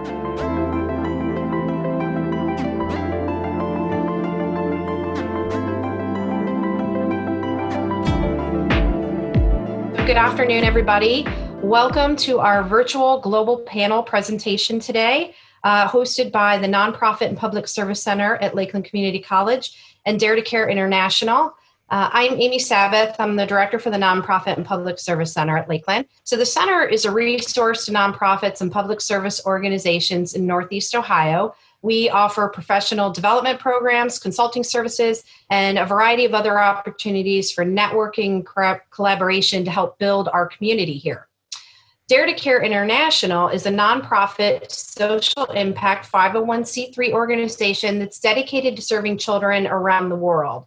Good afternoon, everybody. Welcome to our virtual global panel presentation today, hosted by the Nonprofit and Public Service Center at Lakeland Community College and Dare to Care International. I'm Amy Sabbath. I'm the director for the Nonprofit and Public Service Center at Lakeland. So the center is a resource to nonprofits and public service organizations in Northeast Ohio. We offer professional development programs, consulting services, and a variety of other opportunities for networking collaboration to help build our community here. Dare to Care International is a nonprofit social impact 501c3 organization that's dedicated to serving children around the world.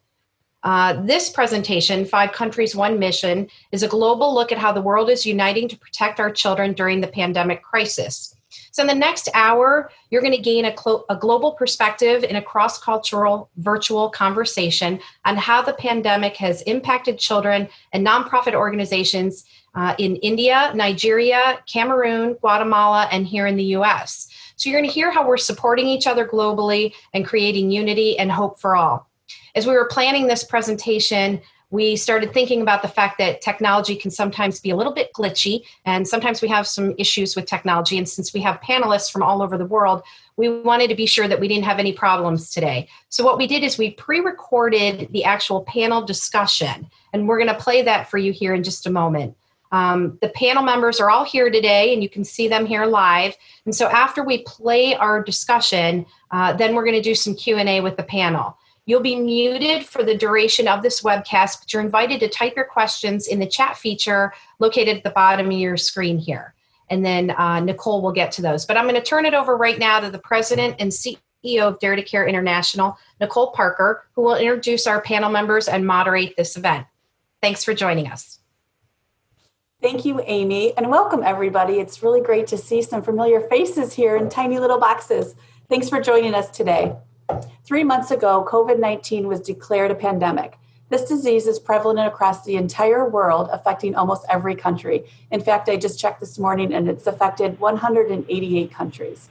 This presentation, 5 Countries, 1 Mission, is a global look at how the world is uniting to protect our children during the pandemic crisis. So in the next hour, you're going to gain a global perspective in a cross-cultural virtual conversation on how the pandemic has impacted children and nonprofit organizations in India, Nigeria, Cameroon, Guatemala, and here in the US. So you're going to hear how we're supporting each other globally and creating unity and hope for all. As we were planning this presentation, we started thinking about the fact that technology can sometimes be a little bit glitchy, and sometimes we have some issues with technology. And since we have panelists from all over the world, we wanted to be sure that we didn't have any problems today. So what we did is we pre-recorded the actual panel discussion, and we're going to play that for you here in just a moment. The panel members are all here today, and you can see them here live. And so after we play our discussion, then we're going to do some Q&A with the panel. You'll be muted for the duration of this webcast, but you're invited to type your questions in the chat feature located at the bottom of your screen here. And then Nicole will get to those. But I'm going to turn it over right now to the president and CEO of Dare to Care International, Nicole Parker, who will introduce our panel members and moderate this event. Thanks for joining us. Thank you, Amy, and welcome everybody. It's really great to see some familiar faces here in tiny little boxes. Thanks for joining us today. 3 months ago, COVID-19 was declared a pandemic. This disease is prevalent across the entire world, affecting almost every country. In fact, I just checked this morning and it's affected 188 countries.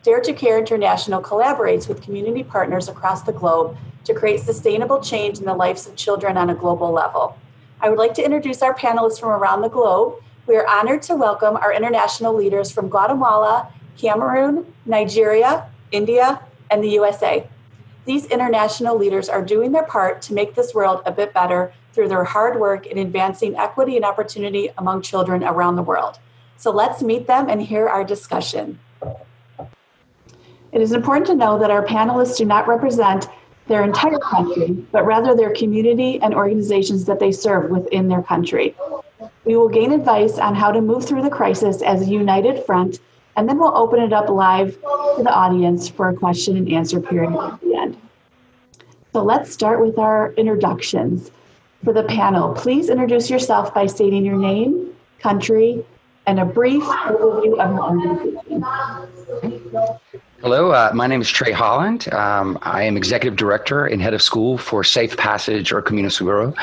Dare to Care International collaborates with community partners across the globe to create sustainable change in the lives of children on a global level. I would like to introduce our panelists from around the globe. We are honored to welcome our international leaders from Guatemala, Cameroon, Nigeria, India, and the USA. These international leaders are doing their part to make this world a bit better through their hard work in advancing equity and opportunity among children around the world. So let's meet them and hear our discussion. It is important to know that our panelists do not represent their entire country, but rather their community and organizations that they serve within their country. We will gain advice on how to move through the crisis as a united front, and then we'll open it up live to the audience for a question and answer period at the end. So let's start with our introductions. For the panel, please introduce yourself by stating your name, country, and a brief overview of your organization. Hello, my name is Trae Holland. I am Executive Director and Head of School for Safe Passage or Camino Seguro.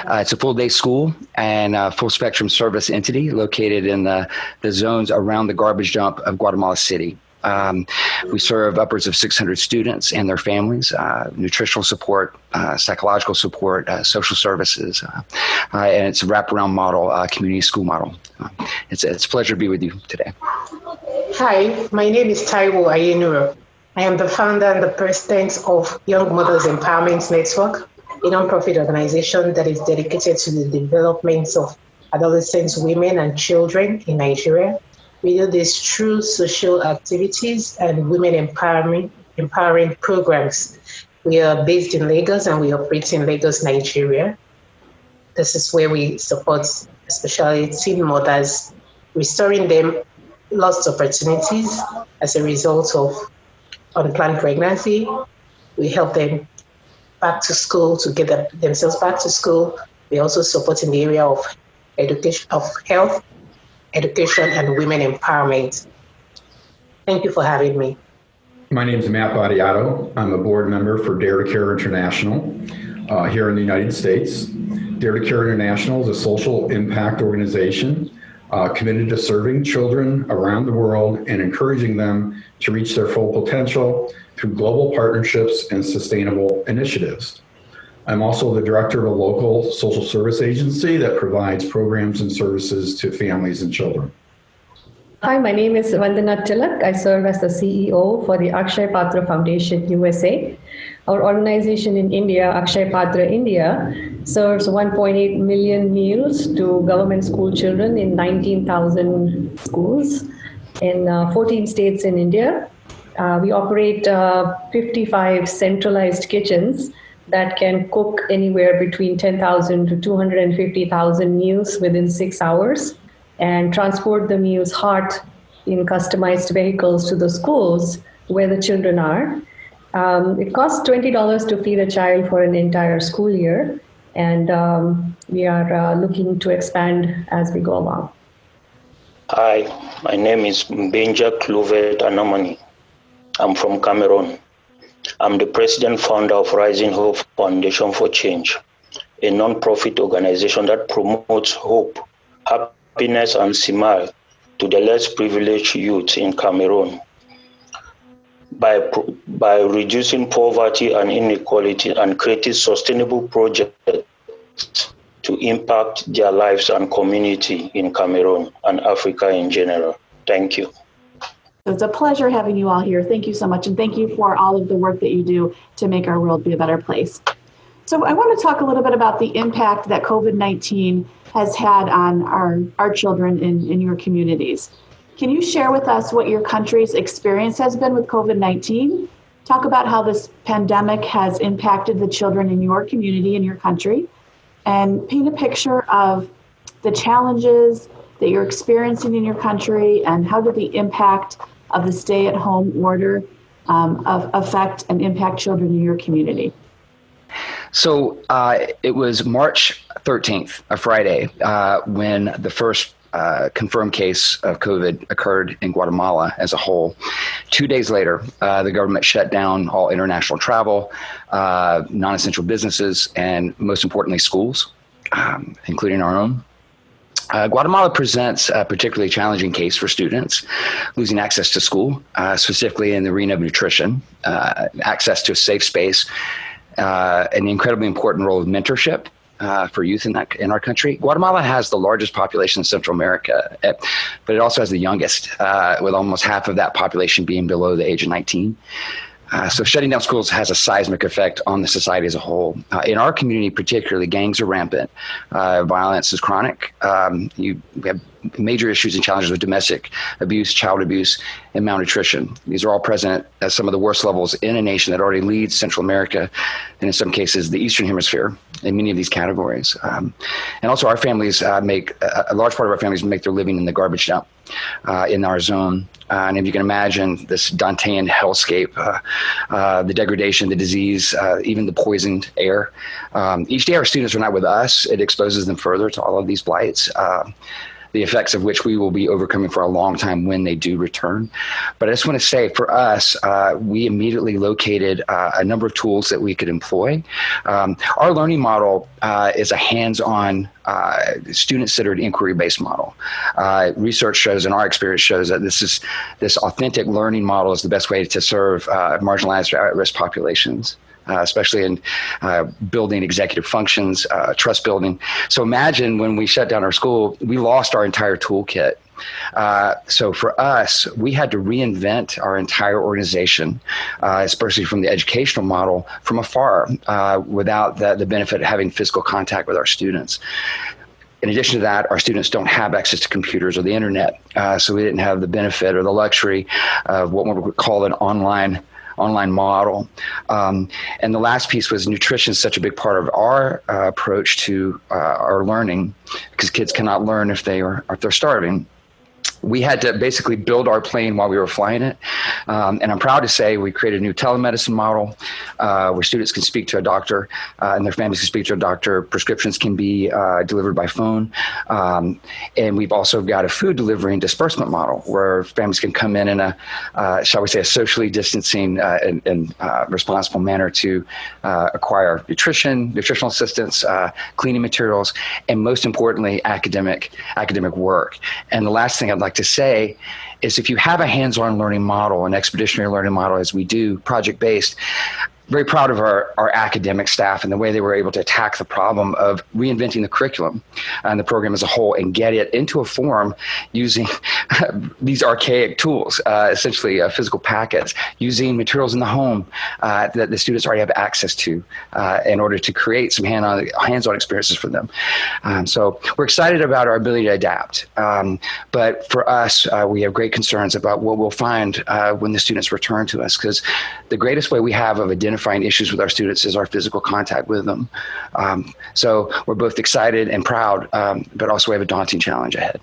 It's a full-day school and a full-spectrum service entity located in the zones around the garbage dump of Guatemala City. We serve upwards of 600 students and their families, nutritional support, psychological support, social services, and it's a wraparound model, community school model. It's a pleasure to be with you today. Hi, my name is Taiwo Ayenuro. I am the founder and the president of Young Mothers Empowerment Network, a nonprofit organization that is dedicated to the development of adolescents, women, and children in Nigeria. We do this through social activities and women empowering programs. We are based in Lagos and we operate in Lagos, Nigeria. This is where we support especially teen mothers, restoring them lost opportunities as a result of unplanned pregnancy. We help them back to school to get themselves back to school. We also support in the area of education, of health, education, and women empowerment. Thank you for having me. My name is Matt Battiato. I'm a board member for Dare to Care International here in the United States. Dare to Care International is a social impact organization committed to serving children around the world and encouraging them to reach their full potential through global partnerships and sustainable initiatives. I'm also the director of a local social service agency that provides programs and services to families and children. Hi, my name is Vandana Tilak. I serve as the CEO for the Akshaya Patra Foundation USA. Our organization in India, Akshaya Patra India, serves 1.8 million meals to government school children in 19,000 schools in 14 states in India. We operate 55 centralized kitchens that can cook anywhere between 10,000 to 250,000 meals within 6 hours and transport the meals hot in customized vehicles to the schools where the children are. It costs $20 to feed a child for an entire school year, and we are looking to expand as we go along. Hi, my name is Mbenja Clovert. I'm from Cameroon. I'm the president founder of Rising Hope Foundation for Change, a non-profit organization that promotes hope, happiness, and smile to the less privileged youth in Cameroon by reducing poverty and inequality and creating sustainable projects to impact their lives and community in Cameroon and Africa in general. Thank you. It's a pleasure having you all here. Thank you so much. And thank you for all of the work that you do to make our world be a better place. So I want to talk a little bit about the impact that COVID-19 has had on our children in your communities. Can you share with us what your country's experience has been with COVID-19? Talk about how this pandemic has impacted the children in your community, in your country, and paint a picture of the challenges that you're experiencing in your country and how did the impact of the stay-at-home order affect and impact children in your community? So it was March 13th, a Friday, when the first confirmed case of COVID occurred in Guatemala as a whole. 2 days later, the government shut down all international travel, non-essential businesses, and most importantly, schools, including our own. Guatemala presents a particularly challenging case for students losing access to school, specifically in the arena of nutrition, access to a safe space, and the incredibly important role of mentorship for youth in our country. Guatemala has the largest population in Central America, but it also has the youngest, with almost half of that population being below the age of 19. So shutting down schools has a seismic effect on the society as a whole. In our community, particularly, gangs are rampant. Violence is chronic. We have major issues and challenges with domestic abuse, child abuse, and malnutrition. These are all present at some of the worst levels in a nation that already leads Central America, and in some cases, the Eastern Hemisphere in many of these categories. And also our families a large part of our families make their living in the garbage dump in our zone. And if you can imagine this Dantean hellscape, the degradation, the disease, even the poisoned air. Each day our students are not with us, it exposes them further to all of these blights, the effects of which we will be overcoming for a long time when they do return. But I just want to say, for us, we immediately located a number of tools that we could employ. Our learning model is a hands-on, student-centered, inquiry-based model. Research shows, and our experience shows, that this authentic learning model is the best way to serve marginalized or at-risk populations. Especially in building executive functions, trust building. So imagine when we shut down our school, we lost our entire toolkit. So for us, we had to reinvent our entire organization, especially from the educational model, from afar, without the benefit of having physical contact with our students. In addition to that, our students don't have access to computers or the internet, so we didn't have the benefit or the luxury of what we would call an online model. And the last piece was nutrition is such a big part of our approach to our learning, because kids cannot learn if they're starving. we had to basically build our plane while we were flying it. And I'm proud to say we created a new telemedicine model where students can speak to a doctor and their families can speak to a doctor. Prescriptions can be delivered by phone. And we've also got a food delivery and disbursement model where families can come in a, shall we say, a socially distancing and responsible manner to acquire nutritional assistance, cleaning materials, and most importantly, academic work. And the last thing I'd like to say is if you have a hands-on learning model, an expeditionary learning model as we do, project-based, very proud of our academic staff and the way they were able to attack the problem of reinventing the curriculum and the program as a whole and get it into a form using these archaic tools, essentially physical packets, using materials in the home that the students already have access to in order to create some hands-on experiences for them. So we're excited about our ability to adapt. But for us, we have great concerns about what we'll find when the students return to us, because the greatest way we have of identifying issues with our students is our physical contact with them. So we're both excited and proud, but also we have a daunting challenge ahead.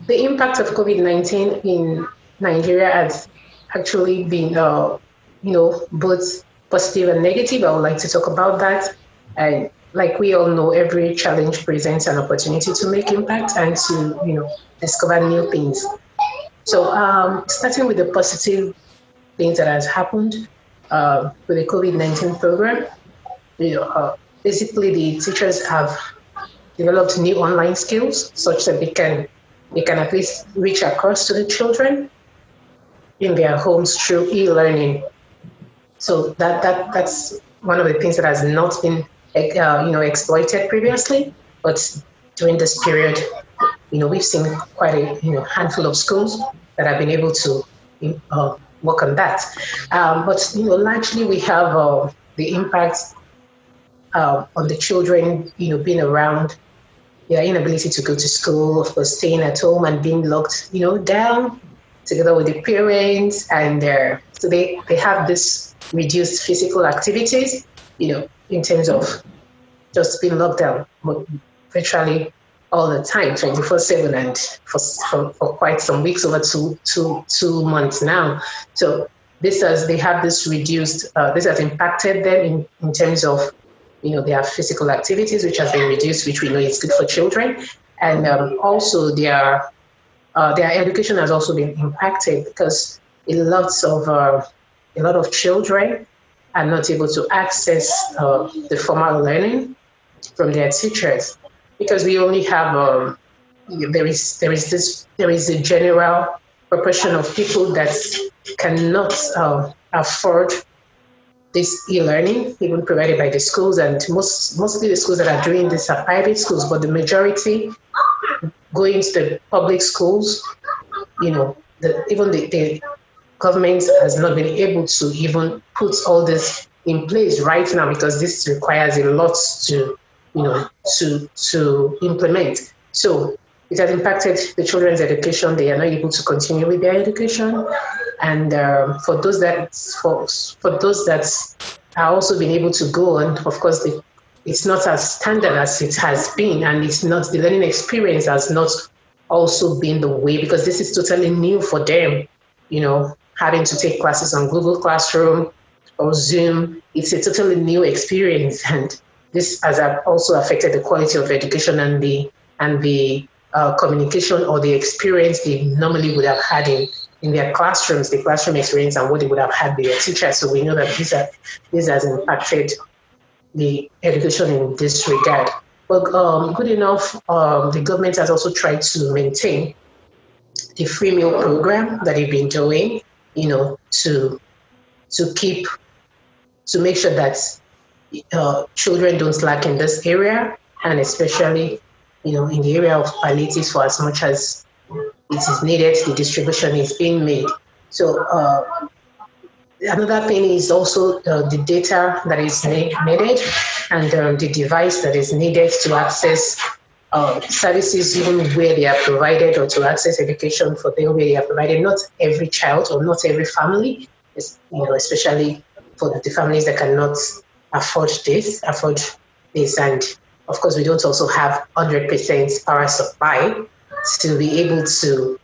The impact of COVID-19 in Nigeria has actually been, both positive and negative. I would like to talk about that. And like we all know, every challenge presents an opportunity to make impact and to, discover new things. So starting with the positive things that has happened, with the COVID-19 program, basically the teachers have developed new online skills such that they can at least reach across to the children in their homes through e-learning. So that's one of the things that has not been exploited previously, but during this period, we've seen quite a handful of schools that have been able to work on that. But largely we have the impact on the children, being around, their inability to go to school, of course, staying at home and being locked, down together with the parents, and so they have this reduced physical activities, in terms of just being locked down virtually all the time, 24/7, and for quite some weeks, over two months now. So they have this reduced, this has impacted them in terms of, their physical activities, which has been reduced, which we know is good for children. And also their education has also been impacted because a lot of children are not able to access the formal learning from their teachers, because we only have there is a general proportion of people that cannot afford this e-learning, even provided by the schools, and mostly the schools that are doing this are private schools, but the majority going to the public schools, even the government has not been able to even put all this in place right now, because this requires a lot to implement. So it has impacted the children's education. They are not able to continue with their education. And for those that are also been able to go on, of course, it's not as standard as it has been, and the learning experience has not also been the way, because this is totally new for them, having to take classes on Google Classroom or Zoom. It's a totally new experience, and this has also affected the quality of education and the communication or the experience they normally would have had in their classrooms, the classroom experience and what they would have had with their teachers. So we know that this has impacted the education in this regard. But good enough, the government has also tried to maintain the free meal program that they've been doing, to make sure that children don't lack in this area, and especially, in the area of palliatives, for as much as it is needed, the distribution is being made. So another thing is also the data that is needed, and the device that is needed to access services even where they are provided, or to access education for them where they are provided. Not every child or not every family, especially for the families that cannot afford this. And of course, we don't also have 100% power supply to be able to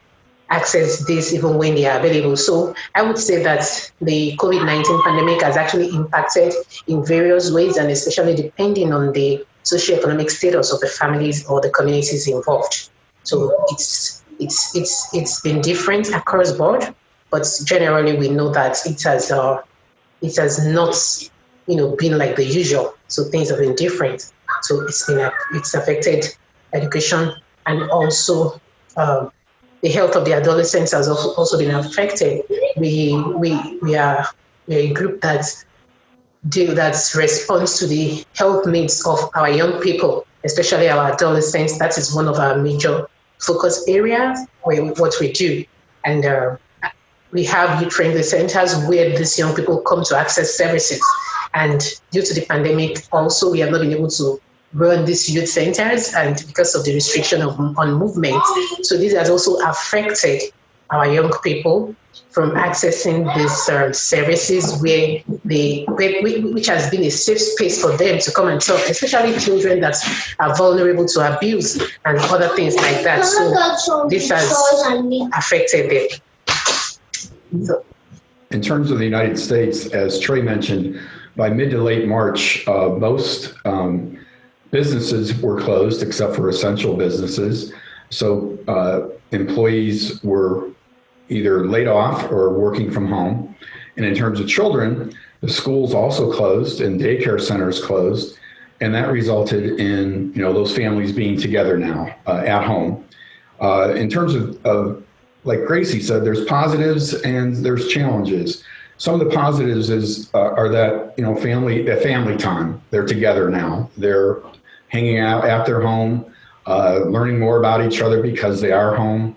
access this even when they are available. So I would say that the COVID-19 pandemic has actually impacted in various ways, and especially depending on the socioeconomic status of the families or the communities involved. So it's been different across board, but generally we know that it has not been like the usual. So things have been different. So it's affected education, and also the health of the adolescents has also been affected. We are a group that responds to the health needs of our young people, especially our adolescents. That is one of our major focus areas what we do. And we have youth-friendly centers where these young people come to access services. And due to the pandemic, also, we have not been able to run these youth centers, and because of the restriction on movement. So this has also affected our young people from accessing these services which has been a safe space for them to come and talk, especially children that are vulnerable to abuse and other things like that. So this has affected them. So, in terms of the United States, as Trae mentioned, by mid to late March, most businesses were closed except for essential businesses. So employees were either laid off or working from home. And in terms of children, the schools also closed and daycare centers closed. And that resulted in those families being together now at home. In terms of like Gracie said, there's positives and there's challenges. Some of the positives are that family time. They're together now. They're hanging out at their home, learning more about each other because they are home.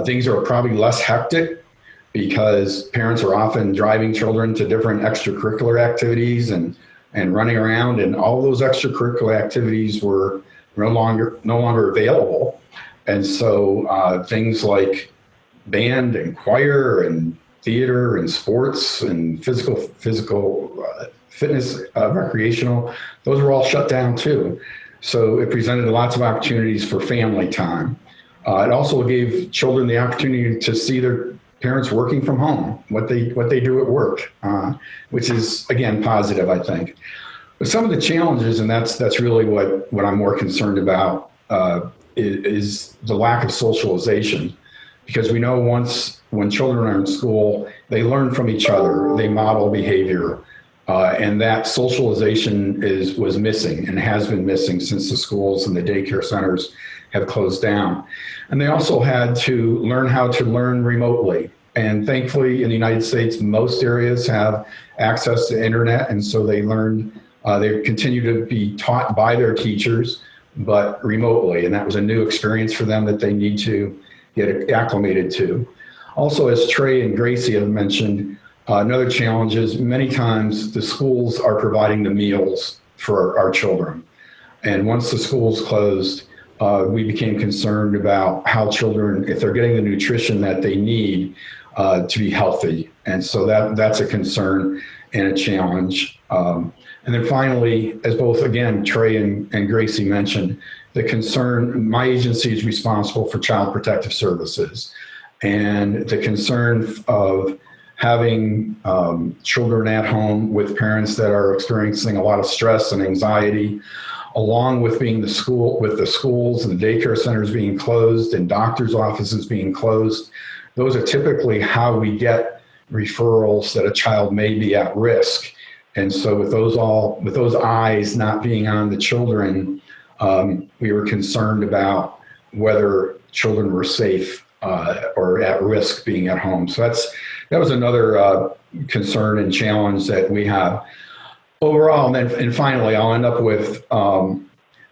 Things are probably less hectic because parents are often driving children to different extracurricular activities and running around, and all those extracurricular activities were no longer available. And so things like band and choir and theater and sports and physical fitness, recreational, those were all shut down too. So it presented lots of opportunities for family time. It also gave children the opportunity to see their parents working from home, what they do at work, which is, again, positive, I think. But some of the challenges, and that's really what I'm more concerned about, is the lack of socialization. Because we know when children are in school, they learn from each other, they model behavior, and that socialization was missing and has been missing since the schools and the daycare centers have closed down. And they also had to learn how to learn remotely. And thankfully, in the United States, most areas have access to internet, and so they continue to be taught by their teachers, but remotely. And that was a new experience for them that they need to get acclimated to. Also, as Trae and Gracie have mentioned, another challenge is many times the schools are providing the meals for our children. And once the schools closed, we became concerned about how children, if they're getting the nutrition that they need to be healthy. And so that's a concern and a challenge. And then finally, as both, again, Trae and Gracie mentioned, the concern, my agency is responsible for child protective services. And the concern of having children at home with parents that are experiencing a lot of stress and anxiety, along with being the schools and the daycare centers being closed and doctors' offices being closed, those are typically how we get referrals that a child may be at risk. And so with those eyes not being on the children, we were concerned about whether children were safe or at risk being at home. So that was another concern and challenge that we have. Overall, and finally, I'll end up with,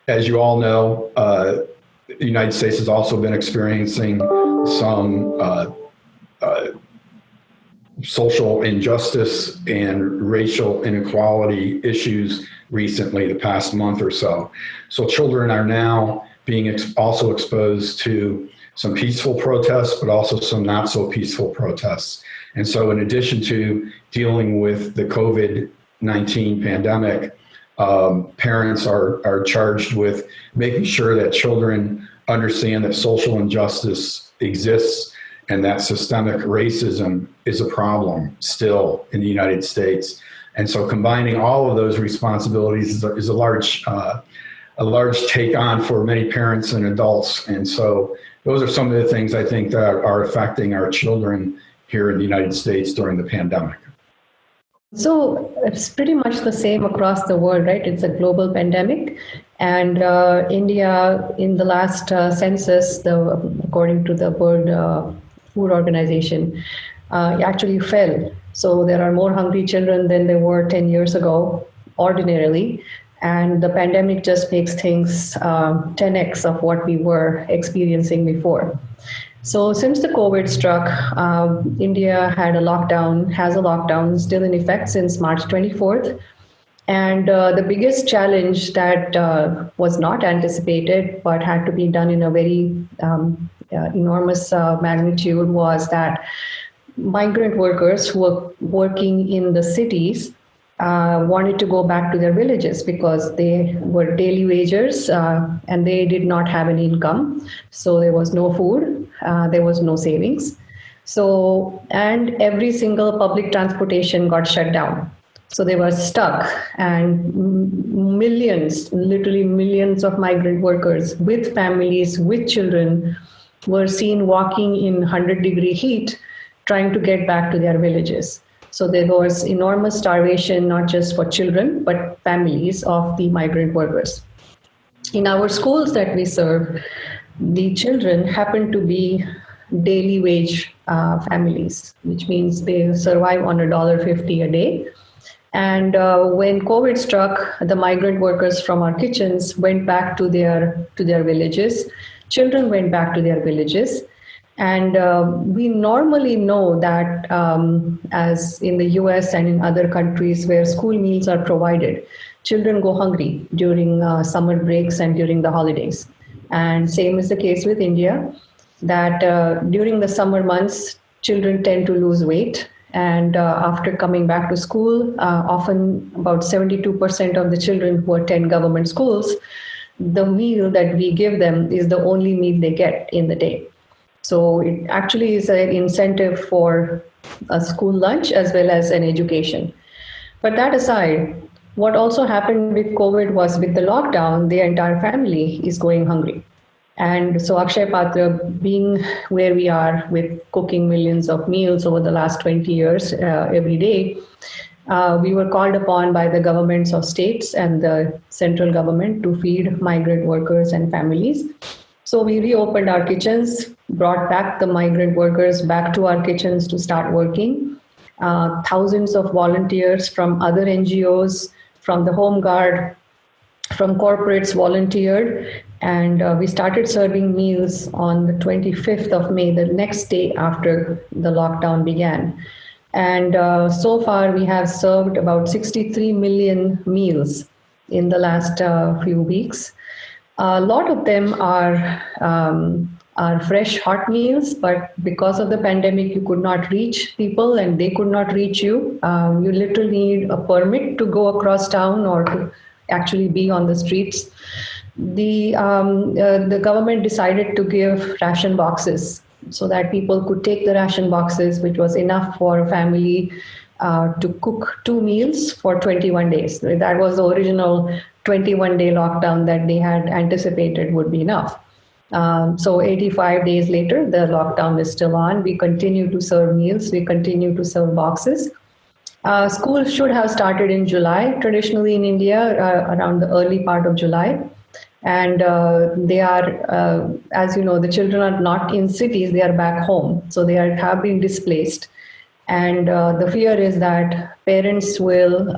as you all know, the United States has also been experiencing some social injustice and racial inequality issues recently, the past month or so. So children are now being also exposed to some peaceful protests, but also some not so peaceful protests. And so in addition to dealing with the COVID-19 pandemic, parents are charged with making sure that children understand that social injustice exists and that systemic racism is a problem still in the United States. And so combining all of those responsibilities is a large take on for many parents and adults. And so those are some of the things I think that are affecting our children here in the United States during the pandemic. So it's pretty much the same across the world, right? It's a global pandemic. And India, in the last census, according to the World Food Organization, actually fell. So there are more hungry children than there were 10 years ago, ordinarily. And the pandemic just makes things 10x of what we were experiencing before. So since the COVID struck, India has a lockdown still in effect since March 24th. And the biggest challenge that was not anticipated but had to be done in a very enormous magnitude was that migrant workers who were working in the cities wanted to go back to their villages because they were daily wagers and they did not have any income. So there was no food, there was no savings. And every single public transportation got shut down. So they were stuck, and literally millions of migrant workers with families, with children were seen walking in 100-degree heat, trying to get back to their villages. So there was enormous starvation, not just for children, but families of the migrant workers. In our schools that we serve, the children happen to be daily wage families, which means they survive on $1.50 a day. And when COVID struck, the migrant workers from our kitchens went back to their villages. Children went back to their villages. And we normally know that as in the US and in other countries where school meals are provided, children go hungry during summer breaks and during the holidays. And same is the case with India, that during the summer months, children tend to lose weight. And after coming back to school, often about 72% of the children who attend government schools, the meal that we give them is the only meal they get in the day. So it actually is an incentive for a school lunch as well as an education. But that aside, what also happened with COVID was with the lockdown, the entire family is going hungry. And so Akshaya Patra, being where we are with cooking millions of meals over the last 20 years every day, we were called upon by the governments of states and the central government to feed migrant workers and families. So we reopened our kitchens, brought back the migrant workers back to our kitchens to start working. Thousands of volunteers from other NGOs, from the Home Guard, from corporates volunteered, and we started serving meals on the 25th of May, the next day after the lockdown began. And so far we have served about 63 million meals in the last few weeks. A lot of them are fresh, hot meals, but because of the pandemic, you could not reach people and they could not reach you. You literally need a permit to go across town or to actually be on the streets. The government decided to give ration boxes so that people could take the ration boxes, which was enough for a family to cook 2 meals for 21 days. That was the original 21-day lockdown that they had anticipated would be enough. So 85 days later, the lockdown is still on. We continue to serve meals. We continue to serve boxes. School should have started in July, traditionally in India, around the early part of July. And they are, as you know, the children are not in cities, they are back home. So they have been displaced. And the fear is that parents will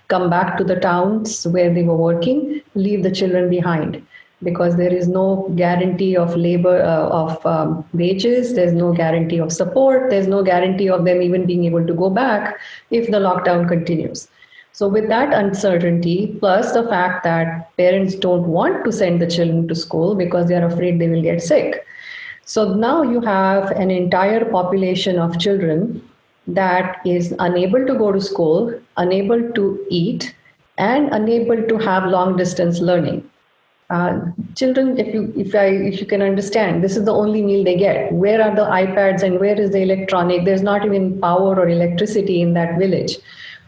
come back to the towns where they were working, leave the children behind, because there is no guarantee of labor, of wages, there's no guarantee of support, there's no guarantee of them even being able to go back if the lockdown continues. So with that uncertainty, plus the fact that parents don't want to send the children to school because they are afraid they will get sick. So now you have an entire population of children that is unable to go to school, unable to eat, and unable to have long distance learning. Children, if you can understand, this is the only meal they get. Where are the iPads and where is the electronic? There's not even power or electricity in that village.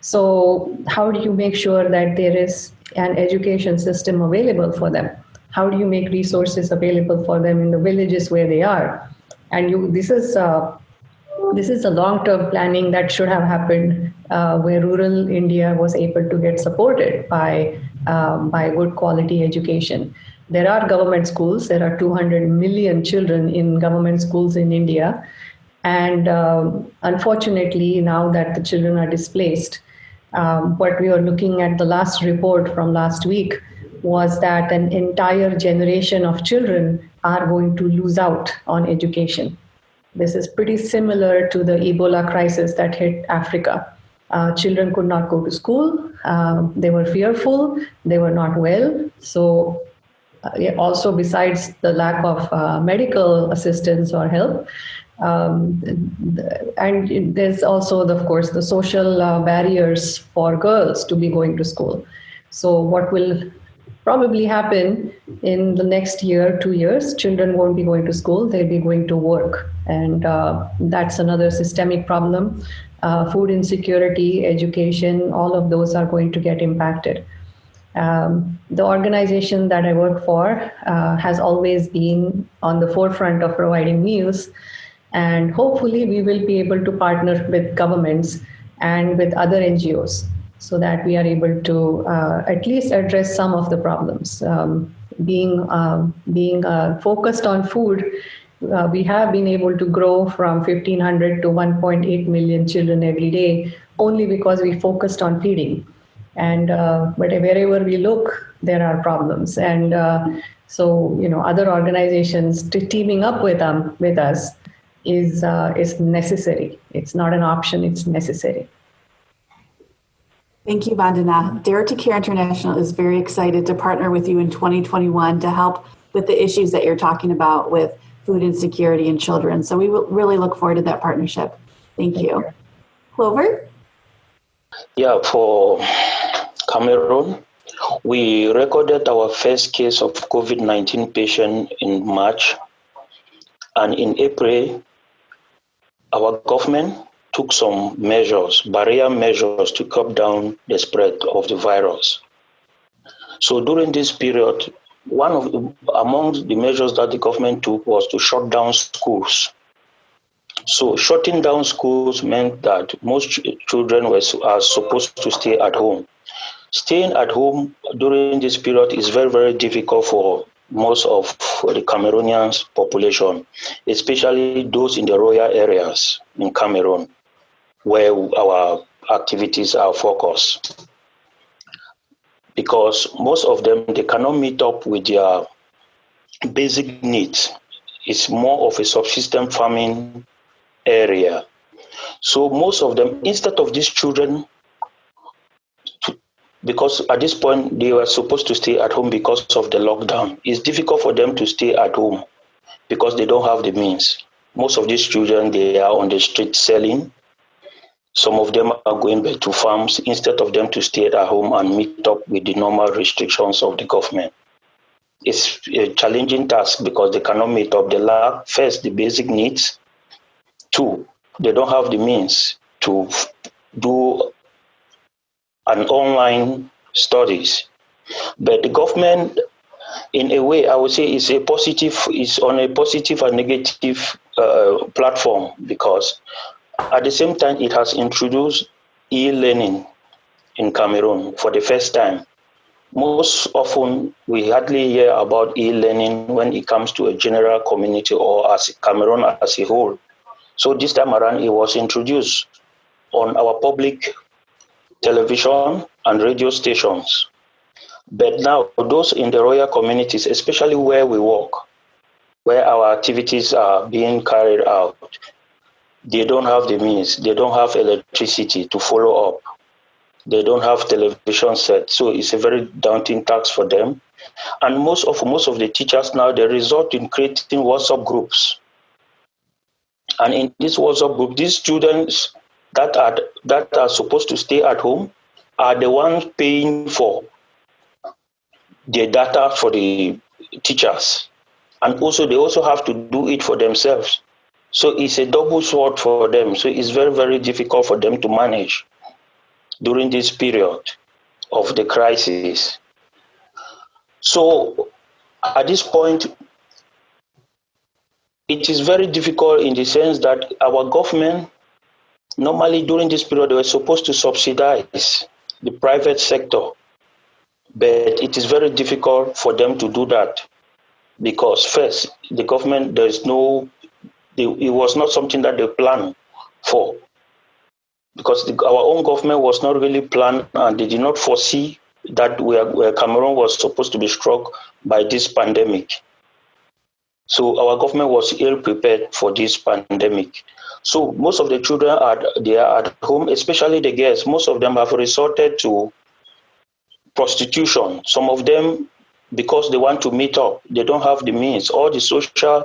So how do you make sure that there is an education system available for them? How do you make resources available for them in the villages where they are? And this is a long-term planning that should have happened where rural India was able to get supported by good quality education. There are government schools. There are 200 million children in government schools in India. And unfortunately, now that the children are displaced, what we were looking at the last report from last week was that an entire generation of children are going to lose out on education. This is pretty similar to the Ebola crisis that hit Africa. Children could not go to school. They were fearful. They were not well. So also besides the lack of medical assistance or help, and there's also, of course, the social barriers for girls to be going to school. So what will probably happen in the next year, 2 years, children won't be going to school, they'll be going to work. And that's another systemic problem. Food insecurity, education, all of those are going to get impacted. The organization that I work for has always been on the forefront of providing meals. And hopefully we will be able to partner with governments and with other NGOs so that we are able to at least address some of the problems. Being focused on food, we have been able to grow from 1,500 to 1.8 million children every day only because we focused on feeding. And but wherever we look, there are problems. And so, other organizations teaming up with us is necessary. It's not an option, it's necessary. Thank you, Vandana. Dare to Care International is very excited to partner with you in 2021 to help with the issues that you're talking about with food insecurity in children. So we will really look forward to that partnership. Thank you. Clovert? Yeah, for Cameroon, we recorded our first case of COVID-19 patient in March. And in April, our government took some measures, barrier measures, to curb down the spread of the virus. So during this period, among the measures that the government took was to shut down schools. So shutting down schools meant that most children are supposed to stay at home. Staying at home during this period is very, very difficult for most of the Cameroonians population, especially those in the rural areas in Cameroon, where our activities are focused. Because most of them, they cannot meet up with their basic needs. It's more of a subsistence farming area. So most of them, instead of these children, because at this point they were supposed to stay at home because of the lockdown, it's difficult for them to stay at home because they don't have the means. Most of these children, they are on the street selling. Some of them are going back to farms instead of them to stay at home and meet up with the normal restrictions of the government. It's a challenging task because they cannot meet up. They lack, first, the basic needs. Two, they don't have the means to do an online studies. But the government, in a way, I would say is on a positive and negative platform, because at the same time, it has introduced e-learning in Cameroon for the first time. Most often, we hardly hear about e-learning when it comes to a general community or as Cameroon as a whole. So this time around, it was introduced on our public television and radio stations. But now, those in the rural communities, especially where we work, where our activities are being carried out, they don't have the means, they don't have electricity to follow up. They don't have television set, so it's a very daunting task for them. And most of the teachers now, they resort in creating WhatsApp groups. And in this WhatsApp group, these students that are supposed to stay at home are the ones paying for the data for the teachers. And also, they also have to do it for themselves. So it's a double sword for them. So it's very, very difficult for them to manage during this period of the crisis. So at this point, it is very difficult in the sense that our government, normally during this period, they were supposed to subsidize the private sector, but it is very difficult for them to do that because first, the government, it was not something that they planned for because our own government was not really planned and they did not foresee that where Cameroon was supposed to be struck by this pandemic. So our government was ill prepared for this pandemic. So most of the children they are at home, especially the girls. Most of them have resorted to prostitution. Some of them, because they want to meet up, they don't have the means. All the social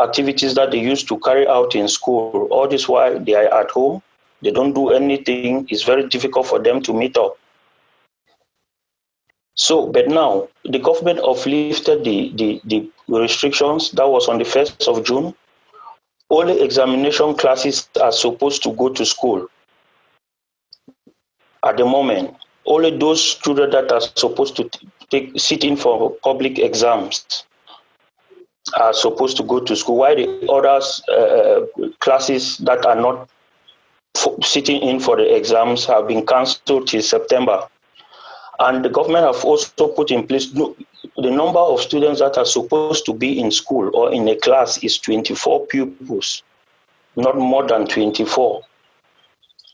activities that they used to carry out in school, all this while they are at home, they don't do anything. It's very difficult for them to meet up. So, but now the government have lifted the restrictions. That was on the 1st of June. Only examination classes are supposed to go to school. At the moment, only those children that are supposed to sit in for public exams are supposed to go to school, while the others classes that are not sitting in for the exams have been cancelled till September. And the government have also put in place the number of students that are supposed to be in school or in a class is 24 pupils, not more than 24.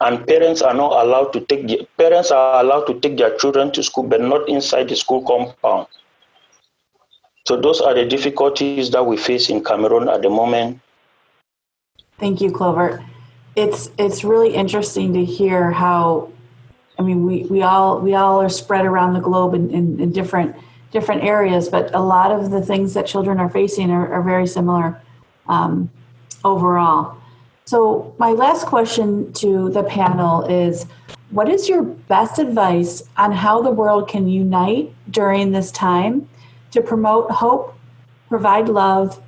And parents are allowed to take their children to school, but not inside the school compound. So those are the difficulties that we face in Cameroon at the moment. Thank you, Clovert. It's really interesting to hear how, I mean, we all are spread around the globe in different areas, but a lot of the things that children are facing are very similar overall. So my last question to the panel is, what is your best advice on how the world can unite during this time to promote hope, provide love,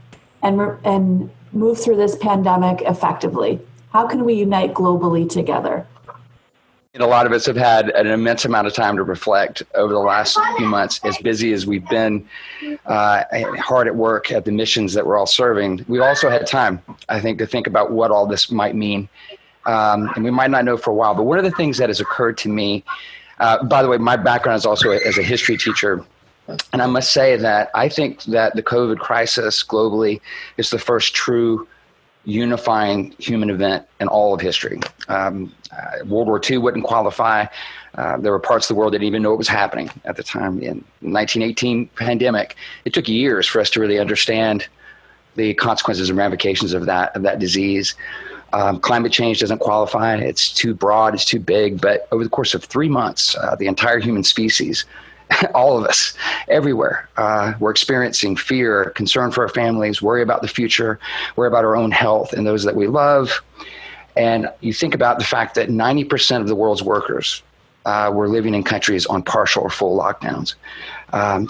and move through this pandemic effectively? How can we unite globally together? And a lot of us have had an immense amount of time to reflect over the last few months. As busy as we've been, hard at work at the missions that we're all serving, we also had time, I think, to think about what all this might mean. And we might not know for a while, but one of the things that has occurred to me, by the way, my background is also as a history teacher. And I must say that I think that the COVID crisis globally is the first true unifying human event in all of history. World War II wouldn't qualify. There were parts of the world that didn't even know what was happening at the time. In 1918 pandemic, it took years for us to really understand the consequences and ramifications of that disease. Climate change doesn't qualify. It's too broad, it's too big. But over the course of 3 months, the entire human species, all of us, everywhere, we're experiencing fear, concern for our families, worry about the future, worry about our own health and those that we love. And you think about the fact that 90% of the world's workers were living in countries on partial or full lockdowns.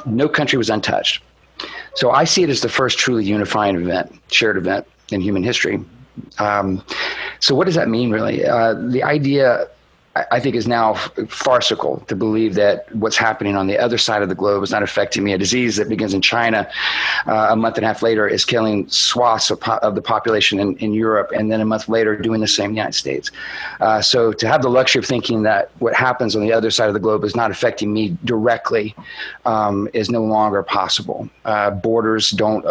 No country was untouched. So I see it as the first truly unifying event, shared event in human history. So what does that mean, really? The idea, I think, is now farcical to believe that what's happening on the other side of the globe is not affecting me. A disease that begins in China a month and a half later is killing swaths of the population in Europe, and then a month later doing the same in the United States. So to have the luxury of thinking that what happens on the other side of the globe is not affecting me directly is no longer possible. Borders don't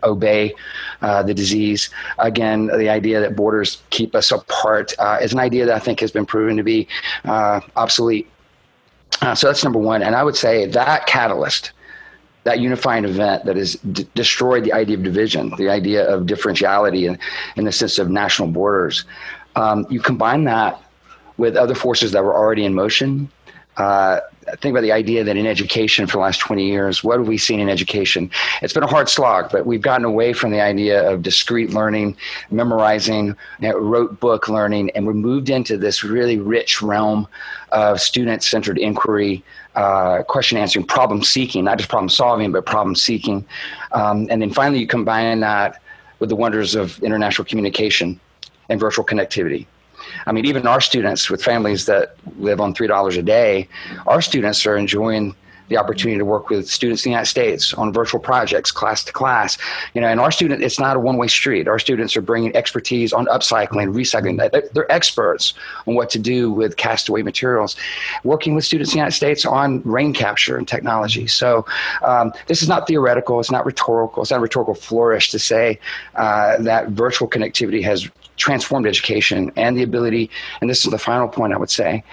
obey the disease. Again, the idea that borders keep us apart is an idea that I think has been proven to be obsolete. So that's number one. And I would say that catalyst, that unifying event that has destroyed the idea of division, the idea of differentiality in the sense of national borders, you combine that with other forces that were already in motion, think about the idea that in education for the last 20 years, what have we seen in education? It's been a hard slog, but we've gotten away from the idea of discrete learning, memorizing, rote book learning, and we moved into this really rich realm of student-centered inquiry, question answering, problem seeking, not just problem solving, but problem seeking. And then finally, you combine that with the wonders of international communication and virtual connectivity. I mean, even our students with families that live on $3 a day, our students are enjoying the opportunity to work with students in the United States on virtual projects, class to class. And our student, it's not a one-way street. Our students are bringing expertise on upcycling, recycling. They're experts on what to do with castaway materials, working with students in the United States on rain capture and technology. So this is not theoretical. It's not rhetorical. It's not a rhetorical flourish to say that virtual connectivity has transformed education and the ability, and this is the final point I would say,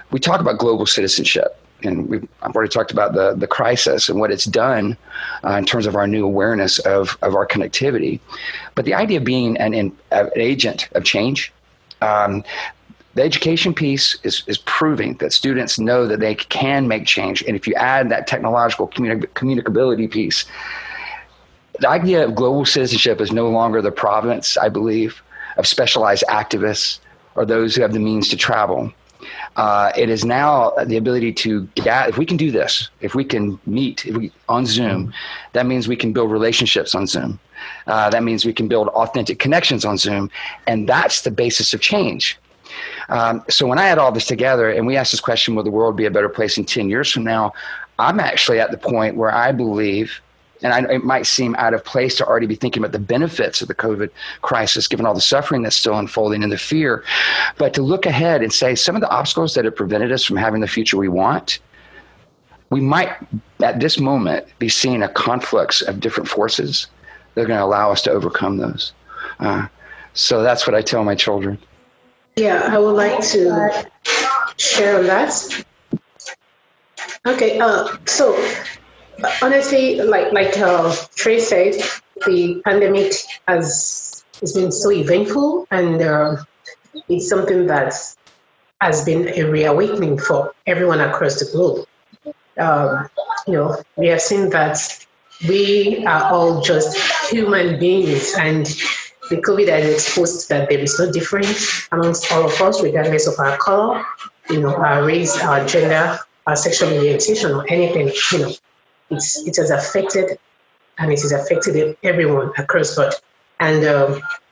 we talk about global citizenship. And I've already talked about the crisis and what it's done in terms of our new awareness of our connectivity. But the idea of being an agent of change, the education piece is proving that students know that they can make change. And if you add that technological communicability piece, the idea of global citizenship is no longer the province, I believe, of specialized activists or those who have the means to travel. It is now the ability to get, if we can do this, if we can meet on Zoom, that means we can build relationships on Zoom. That means we can build authentic connections on Zoom. And that's the basis of change. So when I add all this together and we ask this question, will the world be a better place in 10 years from now? I'm actually at the point where I believe, and it might seem out of place to already be thinking about the benefits of the COVID crisis, given all the suffering that's still unfolding and the fear, but to look ahead and say some of the obstacles that have prevented us from having the future we want, we might at this moment be seeing a conflux of different forces that are going to allow us to overcome those. So that's what I tell my children. Yeah, I would like to share on that. Okay, so honestly, like Trae said, the pandemic has been so eventful, and it's something that has been a reawakening for everyone across the globe. We have seen that we are all just human beings, and the COVID has exposed that there is no difference amongst all of us, regardless of our color, our race, our gender, our sexual orientation, or anything. It has affected, and it is affected everyone across the board. And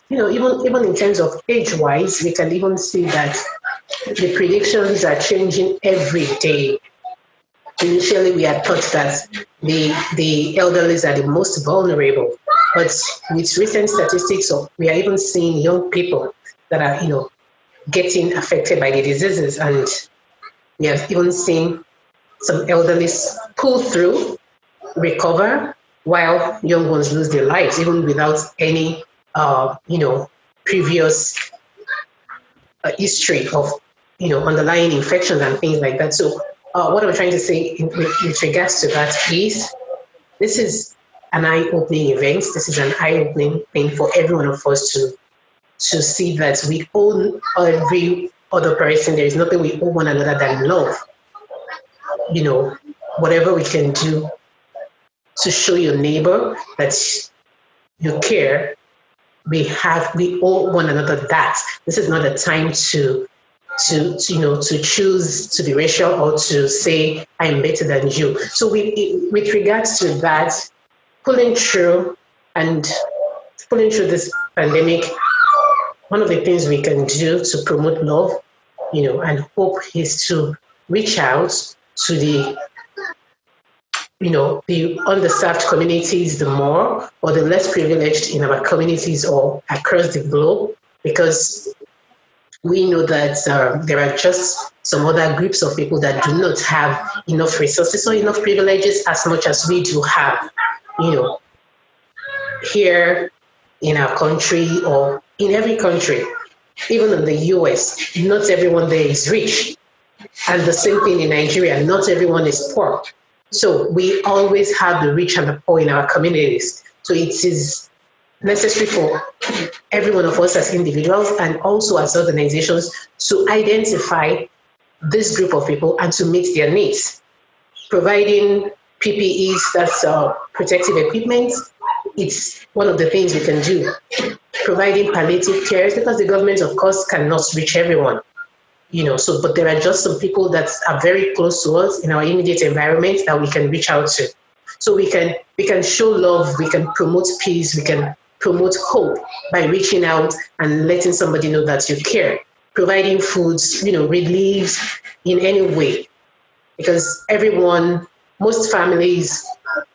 even in terms of age-wise, we can even see that the predictions are changing every day. Initially, we had thought that the elderly are the most vulnerable, but with recent statistics, we are even seeing young people that are, getting affected by the diseases, and we have even seen some elderly pull through, recover, while young ones lose their lives, even without any, previous history of, underlying infections and things like that. So what I'm trying to say with regards to that is, this is an eye-opening event. This is an eye-opening thing for every one of us to see that we owe every other person. There is nothing we owe one another than love. Whatever we can do to show your neighbor that you care, we owe one another that. This is not a time to choose to be racial or to say I'm better than you. So with regards to that, pulling through this pandemic, one of the things we can do to promote love, and hope is to reach out to the underserved communities, the more, or the less privileged in our communities or across the globe, because we know that there are just some other groups of people that do not have enough resources or enough privileges as much as we do have, here in our country or in every country. Even in the US, not everyone there is rich. And the same thing in Nigeria, not everyone is poor. So we always have the rich and the poor in our communities. So it is necessary for every one of us as individuals and also as organizations to identify this group of people and to meet their needs. Providing PPEs, that's protective equipment, it's one of the things we can do. Providing palliative care, because the government, of course, cannot reach everyone. But there are just some people that are very close to us in our immediate environment that we can reach out to. So we can show love, we can promote peace, we can promote hope by reaching out and letting somebody know that you care. Providing foods, relief in any way. Because most families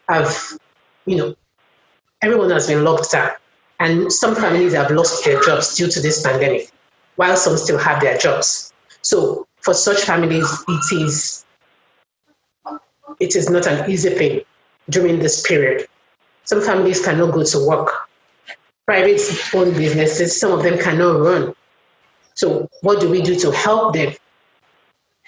have, everyone has been locked down. And some families have lost their jobs due to this pandemic, while some still have their jobs. So for such families, it is not an easy thing during this period. Some families cannot go to work. Private owned businesses, some of them cannot run. So what do we do to help them?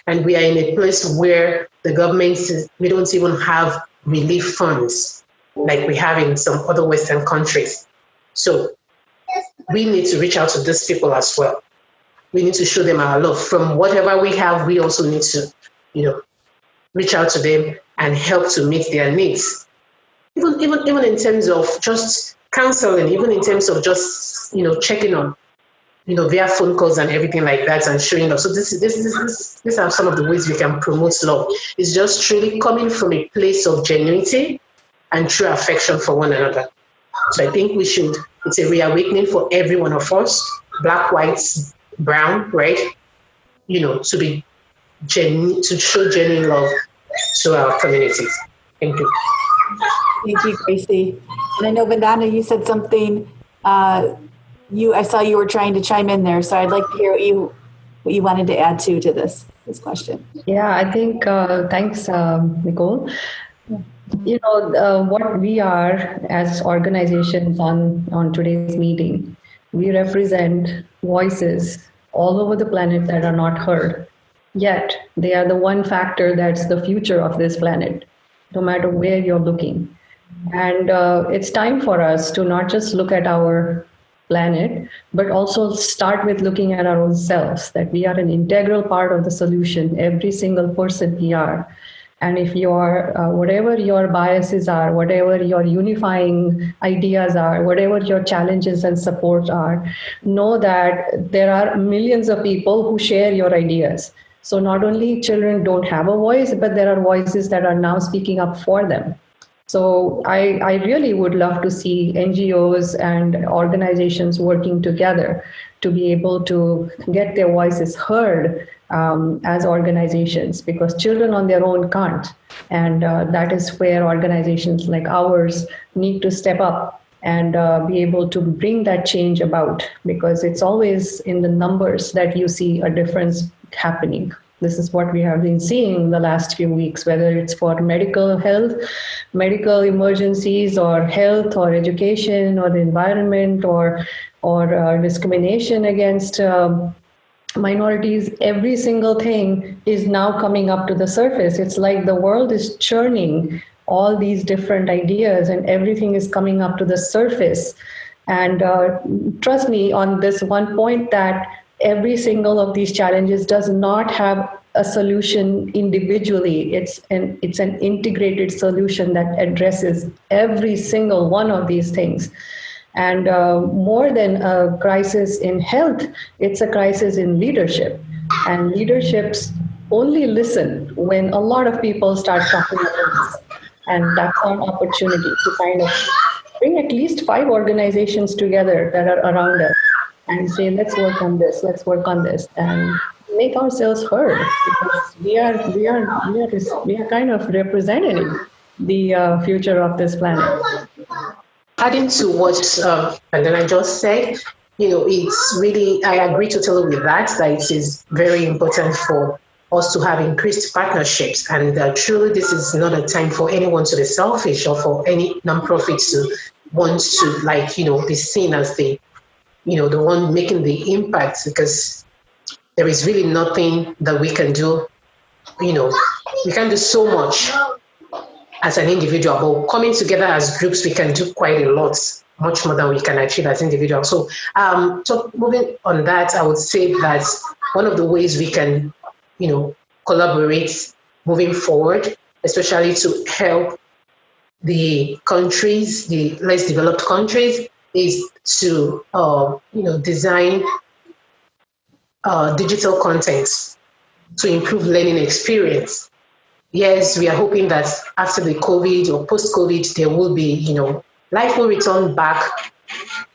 And we are in a place where the government says we don't even have relief funds like we have in some other Western countries. So we need to reach out to these people as well. We need to show them our love. From whatever we have, we also need to, reach out to them and help to meet their needs. Even in terms of just counseling, even in terms of just, checking on, via phone calls and everything like that and showing up. So these are some of the ways we can promote love. It's just truly coming from a place of genuinity and true affection for one another. So I think it's a reawakening for every one of us, black, whites, brown, red, to be genuine, to show genuine love to our communities. Thank you. Thank you, Gracie. And I know, Vandana, you said something, I saw you were trying to chime in there, so I'd like to hear what you wanted to add to this question. Yeah, I think, thanks, Nicole. What we are as organizations on today's meeting, we represent voices all over the planet that are not heard. Yet they are the one factor that's the future of this planet, no matter where you're looking. And it's time for us to not just look at our planet, but also start with looking at our own selves, that we are an integral part of the solution, every single person we are. And if you're, whatever your biases are, whatever your unifying ideas are, whatever your challenges and supports are, know that there are millions of people who share your ideas. So not only children don't have a voice, but there are voices that are now speaking up for them. So I really would love to see NGOs and organizations working together to be able to get their voices heard as organizations, because children on their own can't. And that is where organizations like ours need to step up and be able to bring that change about, because it's always in the numbers that you see a difference happening. This is what we have been seeing the last few weeks, whether it's for medical health, medical emergencies, or health, or education, or the environment, or discrimination against minorities. Every single thing is now coming up to the surface. It's like the world is churning all these different ideas, and everything is coming up to the surface. And trust me on this one point, that every single of these challenges does not have a solution individually. It's an integrated solution that addresses every single one of these things. And more than a crisis in health, it's a crisis in leadership. And leaderships only listen when a lot of people start talking about this. And that's our opportunity to kind of bring at least 5 organizations together that are around us and say, let's work on this, and make ourselves heard, because we are kind of representing the future of this planet. Adding to what Vandana just said, it's really, I agree totally with that it is very important for us to have increased partnerships. And truly, this is not a time for anyone to be selfish, or for any nonprofit to want to, be seen as the one making the impact, because there is really nothing that we can do. We can do so much as an individual, but coming together as groups, we can do quite a lot, much more than we can achieve as individuals. So moving on that, I would say that one of the ways we can collaborate moving forward, especially to help the countries, the less developed countries, is to design digital contents to improve learning experience. Yes, we are hoping that after the COVID or post-COVID, there will be, life will return back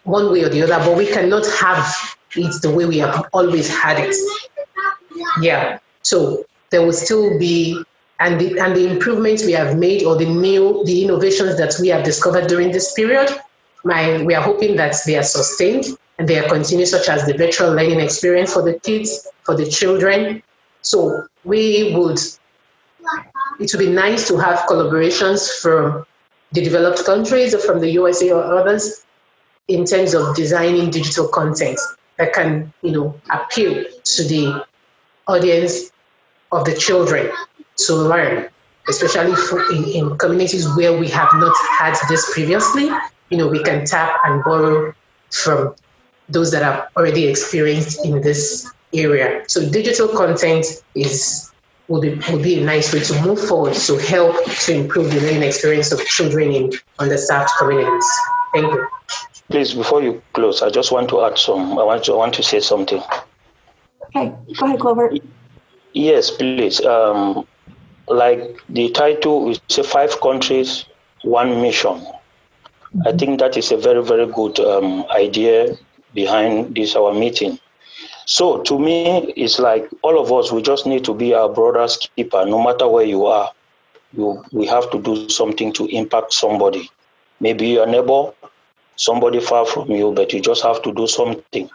one way or the other, but we cannot have it the way we have always had it. Yeah, so there will still be, and the improvements we have made, or the innovations that we have discovered during this period, we are hoping that they are sustained and they are continued, such as the virtual learning experience for the kids, for the children. So it would be nice to have collaborations from the developed countries or from the USA or others in terms of designing digital content that can, appeal to the audience of the children to learn, especially in communities where we have not had this previously. We can tap and borrow from those that have already experienced in this area. So digital content would be a nice way to move forward to help to improve the learning experience of children in underserved communities. Thank you. Please, before you close, I just want to add I want to say something. Okay, go ahead, Clovert. Yes, please. Like the title, we say 5 countries, 1 mission. I think that is a very, very good idea behind this, our meeting. So to me, it's like all of us, we just need to be our brother's keeper, no matter where you are. We have to do something to impact somebody. Maybe your neighbor, somebody far from you, but you just have to do something.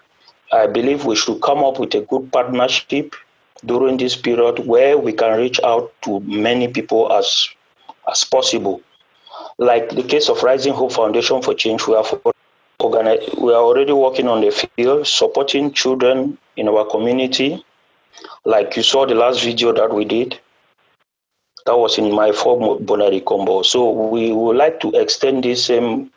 I believe we should come up with a good partnership during this period where we can reach out to many people as possible. Like the case of Rising Hope Foundation for Change, we are already working on the field, supporting children in our community. Like you saw the last video that we did, that was in my form Bonari Combo. So we would like to extend this same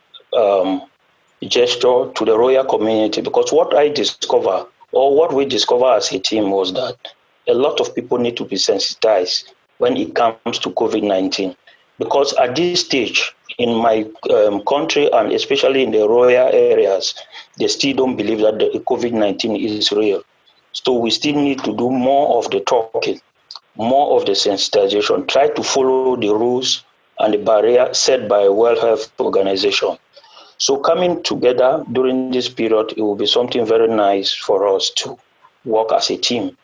gesture to the royal community, because what I discover, or what we discover as a team, was that a lot of people need to be sensitized when it comes to COVID-19. Because at this stage, in my country, and especially in the rural areas, they still don't believe that the COVID-19 is real. So we still need to do more of the talking, more of the sensitization, try to follow the rules and the barrier set by a World Health Organization. So coming together during this period, it will be something very nice for us to work as a team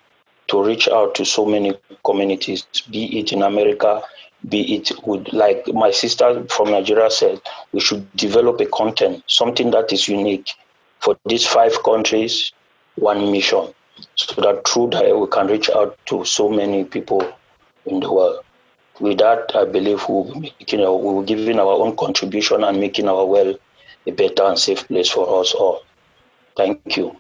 to reach out to so many communities, be it in America, be it with, like my sister from Nigeria said, we should develop a content, something that is unique for these 5 countries, 1 mission, so that through that we can reach out to so many people in the world. With that, I believe we will be giving our own contribution and making our world a better and safe place for us all. Thank you.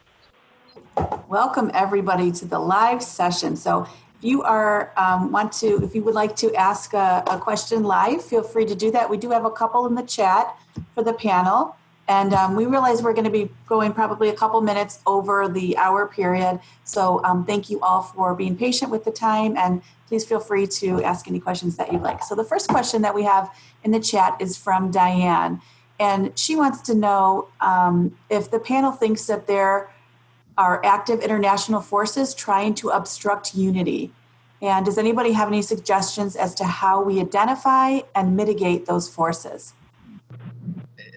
Welcome everybody to the live session. So if you are if you would like to ask a question live, feel free to do that. We do have a couple in the chat for the panel, and we realize we're going to be going probably a couple minutes over the hour period. So thank you all for being patient with the time, and please feel free to ask any questions that you'd like. So the first question that we have in the chat is from Diane, and she wants to know if the panel thinks that there are active international forces trying to obstruct unity. And does anybody have any suggestions as to how we identify and mitigate those forces?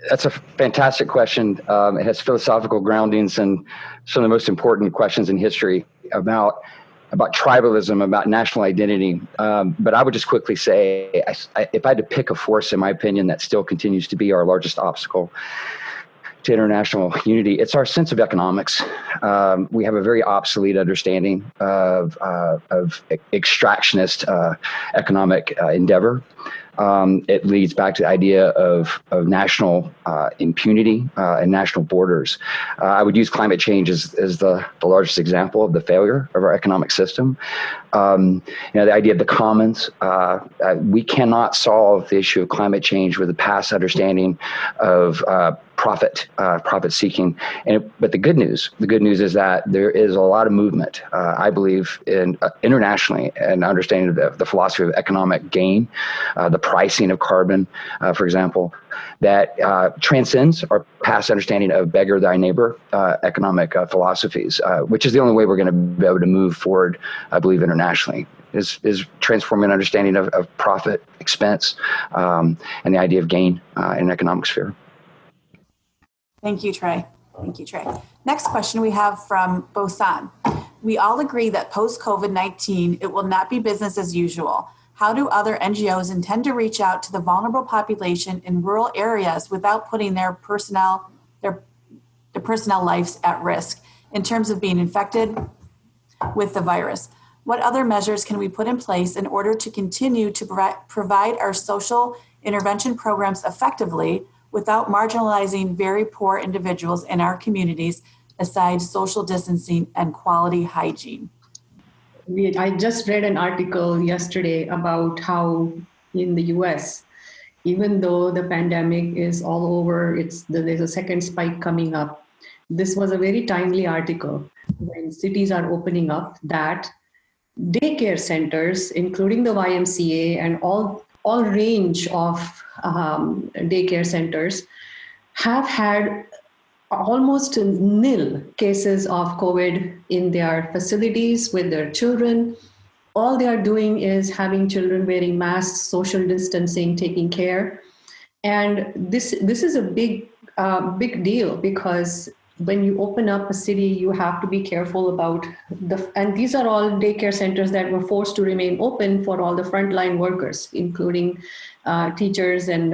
That's a fantastic question. It has philosophical groundings and some of the most important questions in history about tribalism, about national identity. But I would just quickly say, if I had to pick a force, in my opinion, that still continues to be our largest obstacle to international unity, it's our sense of economics. We have a very obsolete understanding of extractionist economic endeavor. It leads back to the idea of national impunity and national borders. I would use climate change as the largest example of the failure of our economic system. The idea of the commons. We cannot solve the issue of climate change with a past understanding of profit seeking. But the good news is that there is a lot of movement, I believe, internationally, and understanding the philosophy of economic gain, the pricing of carbon, for example, that transcends our past understanding of beggar thy neighbor economic philosophies, which is the only way we're going to be able to move forward, I believe, internationally. Is transforming understanding of profit, expense, and the idea of gain in an economic sphere. Thank you, Trae. Next question we have from Bosan. We all agree that post-COVID-19, it will not be business as usual. How do other NGOs intend to reach out to the vulnerable population in rural areas without putting their personnel lives at risk in terms of being infected with the virus? What other measures can we put in place in order to continue to provide our social intervention programs effectively without marginalizing very poor individuals in our communities, aside social distancing and quality hygiene? I just read an article yesterday about how in the US, even though the pandemic is all over, there's a second spike coming up. This was a very timely article when cities are opening up that daycare centers, including the YMCA and all range of daycare centers, have had almost nil cases of COVID in their facilities with their children. All they are doing is having children wearing masks, social distancing, taking care. And this is a big deal, because when you open up a city, you have to be careful about and these are all daycare centers that were forced to remain open for all the frontline workers, including teachers and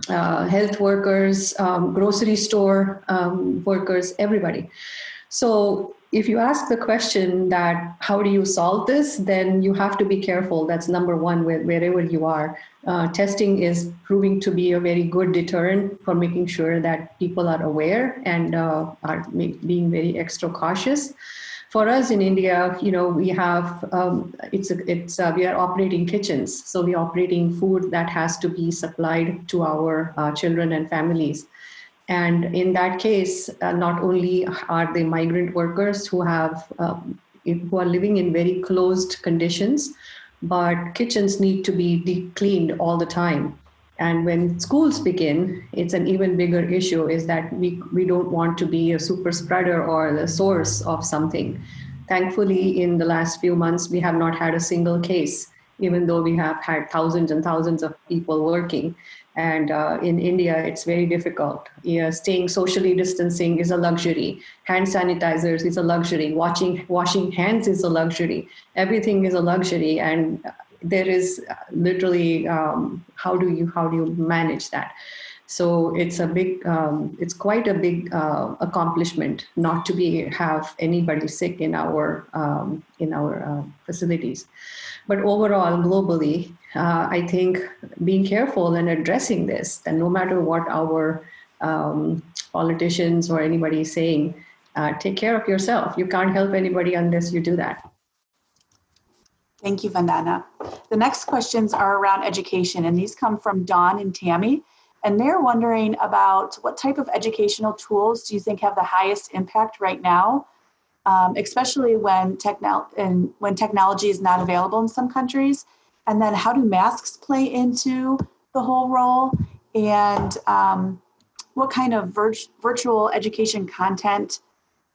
health workers, grocery store workers, everybody. So if you ask the question that how do you solve this, then you have to be careful. That's number one, wherever you are. Testing is proving to be a very good deterrent for making sure that people are aware and are being very extra cautious. For us in India, we have we are operating kitchens, so we are operating food that has to be supplied to our children and families. And in that case, not only are they migrant workers who are living in very closed conditions, but kitchens need to be deep cleaned all the time. And when schools begin, it's an even bigger issue, is that we don't want to be a super spreader or the source of something. Thankfully, in the last few months, we have not had a single case, even though we have had thousands and thousands of people working. And in India, it's very difficult. Staying socially distancing is a luxury. Hand sanitizers is a luxury. Washing hands is a luxury. Everything is a luxury. And there is literally, how do you manage that? So it's it's quite a big accomplishment not to have anybody sick in our facilities. But overall, globally, I think being careful and addressing this, and no matter what our politicians or anybody is saying, take care of yourself. You can't help anybody unless you do that. Thank you, Vandana. The next questions are around education, and these come from Dawn and Tammy. And they're wondering about what type of educational tools do you think have the highest impact right now, especially when technology is not available in some countries? And then how do masks play into the whole role? And what kind of virtual education content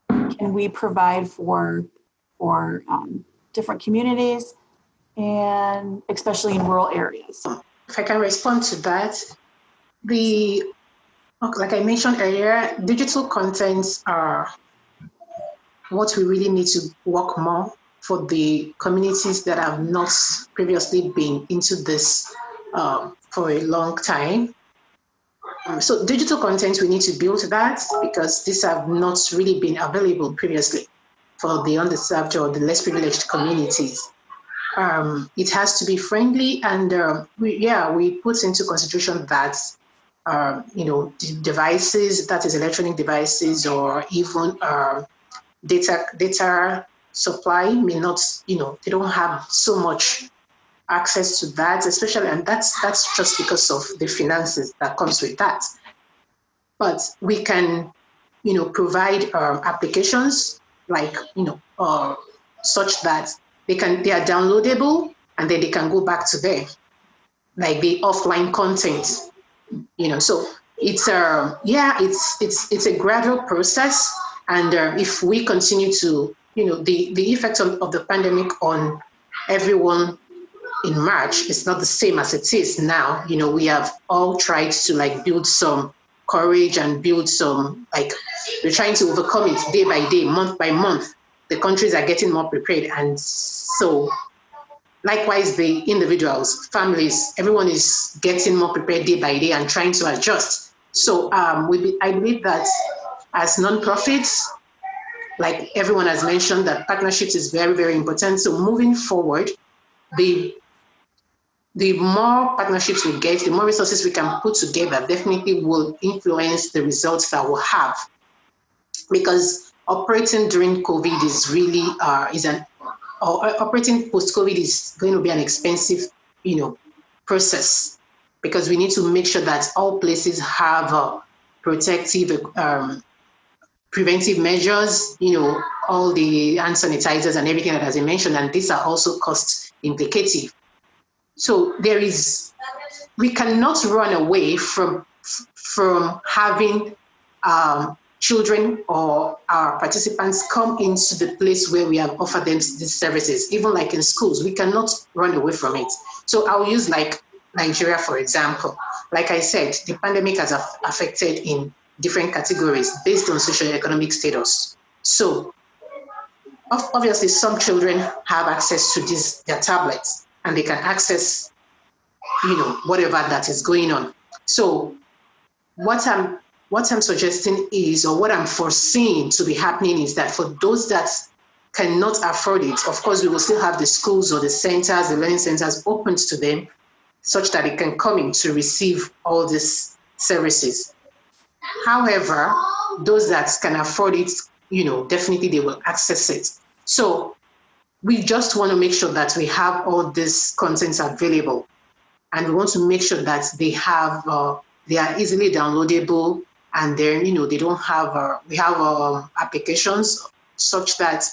can we provide for different communities, and especially in rural areas? If I can respond to that, like I mentioned earlier, digital contents are what we really need to work more for the communities that have not previously been into this for a long time. So digital content, we need to build that, because these have not really been available previously for the underserved or the less privileged communities. It has to be friendly, and we put into consideration that devices, that is electronic devices, or even data supply may not, they don't have so much access to that, especially, and that's just because of the finances that comes with that. but we can, provide applications like, such that they are downloadable and then they can go back to there, like the offline content, So it's a gradual process, and if we continue to, the effect of the pandemic on everyone in March is not the same as it is now. We have all tried to build some courage and build some, we're trying to overcome it day by day, month by month. The countries are getting more prepared. And so likewise, the individuals, families, everyone is getting more prepared day by day and trying to adjust. So I believe that as nonprofits, like everyone has mentioned, that partnerships is very, very important. So moving forward, the more partnerships we get, the more resources we can put together, definitely will influence the results that we'll have. Because operating during COVID is really, operating post-COVID is going to be an expensive, process, because we need to make sure that all places have protective, preventive measures, all the hand sanitizers and everything that has been mentioned, and these are also cost implicative. So we cannot run away from having children or our participants come into the place where we have offered them these services, even like in schools. We cannot run away from it. So I'll use like Nigeria, for example. Like I said, the pandemic has affected in different categories based on socioeconomic status. So obviously some children have access to their tablets, and they can access, whatever that is going on. So what I'm suggesting is, or what I'm foreseeing to be happening is that for those that cannot afford it, of course, we will still have the schools or the centers, the learning centers open to them, such that they can come in to receive all these services. However, those that can afford it, definitely they will access it. So we just want to make sure that we have all this content available, and we want to make sure that they are easily downloadable, and then they don't have we have applications such that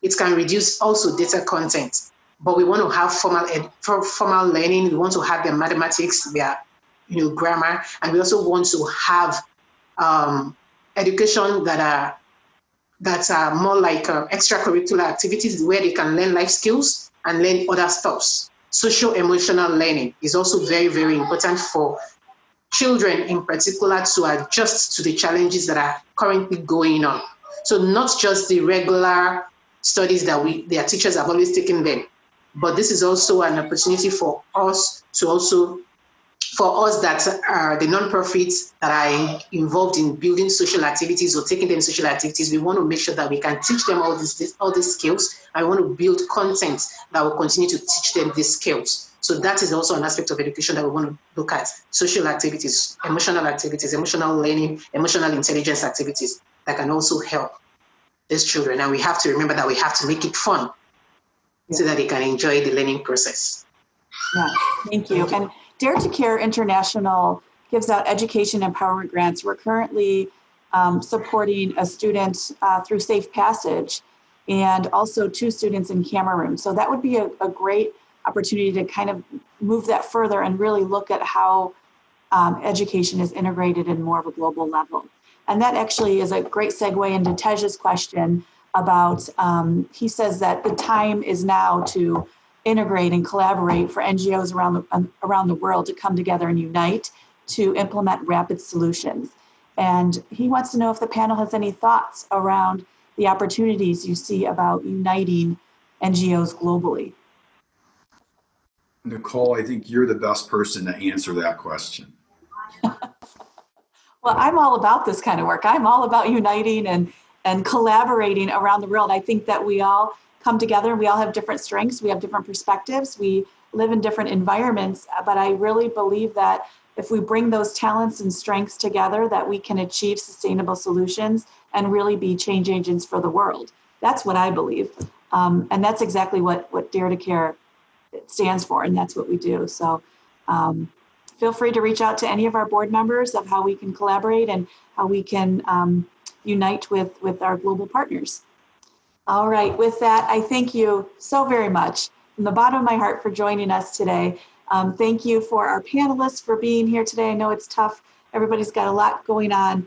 it can reduce also data content. But we want to have formal learning. We want to have the mathematics, grammar, and we also want to have education that are more like extracurricular activities where they can learn life skills and learn other stuffs. Social-emotional learning is also very, very important for children in particular to adjust to the challenges that are currently going on. So not just the regular studies that their teachers have always taken them, but this is also an opportunity for us that are the nonprofits that are involved in building social activities or taking them social activities. We want to make sure that we can teach them all these skills. I want to build content that will continue to teach them these skills. So that is also an aspect of education that we want to look at. Social activities, emotional learning, emotional intelligence activities that can also help these children. And we have to remember that we have to make it fun so that they can enjoy the learning process. Yeah, thank you. And Dare to Care International gives out education empowerment grants. We're currently supporting a student through Safe Passage, and also 2 students in Cameroon. So that would be a great opportunity to kind of move that further and really look at how education is integrated in more of a global level. And that actually is a great segue into Tej's question about, he says that the time is now to integrate and collaborate for NGOs around the world to come together and unite to implement rapid solutions. And he wants to know if the panel has any thoughts around the opportunities you see about uniting NGOs globally. Nicole, I think you're the best person to answer that question. Well, I'm all about this kind of work. I'm all about uniting and collaborating around the world. I think that we all come together. We all have different strengths. We have different perspectives. We live in different environments. But I really believe that if we bring those talents and strengths together, that we can achieve sustainable solutions and really be change agents for the world. That's what I believe. And that's exactly what Dare to Care stands for. And that's what we do. So feel free to reach out to any of our board members of how we can collaborate and how we can unite with our global partners. All right, with that, I thank you so very much from the bottom of my heart for joining us today. Thank you for our panelists for being here today. I know it's tough. Everybody's got a lot going on.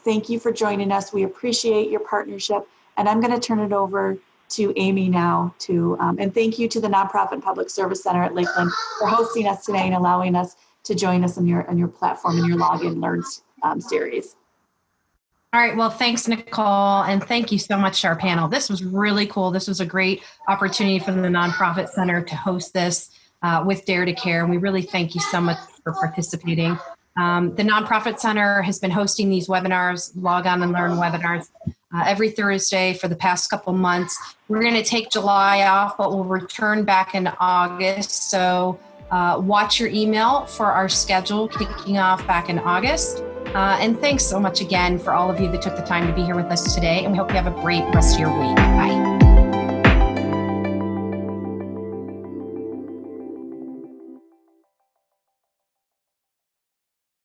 Thank you for joining us. We appreciate your partnership. And I'm going to turn it over to Amy now and thank you to the Nonprofit and Public Service Center at Lakeland for hosting us today and allowing us to join us on your platform and your Login Learn series. All right. Well, thanks, Nicole. And thank you so much to our panel. This was really cool. This was a great opportunity for the Nonprofit Center to host this with Dare to Care. And we really thank you so much for participating. The Nonprofit Center has been hosting these webinars, Log On and Learn webinars, every Thursday for the past couple months. We're going to take July off, but we'll return back in August. So watch your email for our schedule kicking off back in August. And thanks so much again for all of you that took the time to be here with us today. And we hope you have a great rest of your week. Bye.